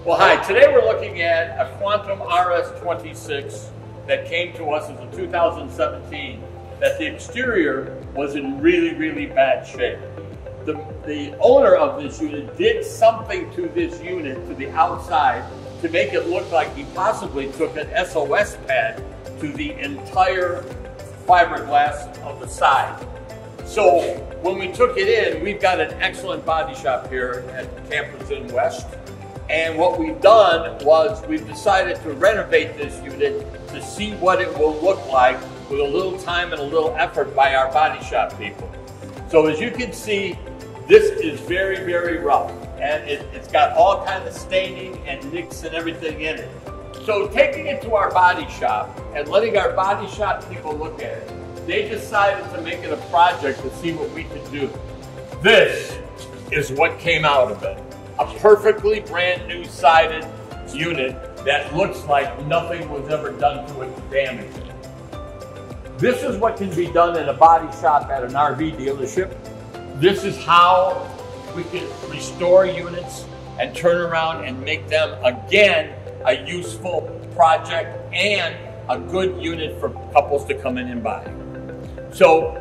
Well, hi. Today we're looking at a Quantum RS26 that came to us as a 2017. That the exterior was in really, really bad shape. The owner of this unit did something to this unit, to the outside, to make it look like he possibly took an SOS pad to the entire fiberglass of the side. So when we took it in, we've got an excellent body shop here at Campers Inn West. And what we've done was we've decided to renovate this unit to see what it will look like with a little time and a little effort by our body shop people. So as you can see, this is very, very rough. And it's got all kinds of staining and nicks and everything in it. So taking it to our body shop and letting our body shop people look at it, they decided to make it a project to see what we could do. This is what came out of it. A perfectly brand new sided unit that looks like nothing was ever done to it to damage it. This is what can be done in a body shop at an RV dealership. This is how we can restore units and turn around and make them again a useful project and a good unit for couples to come in and buy. So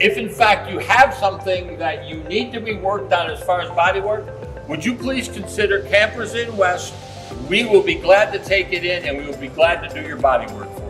if in fact you have something that you need to be worked on as far as body work, would you please consider Campers Inn West? We will be glad to take it in and we will be glad to do your body work for you.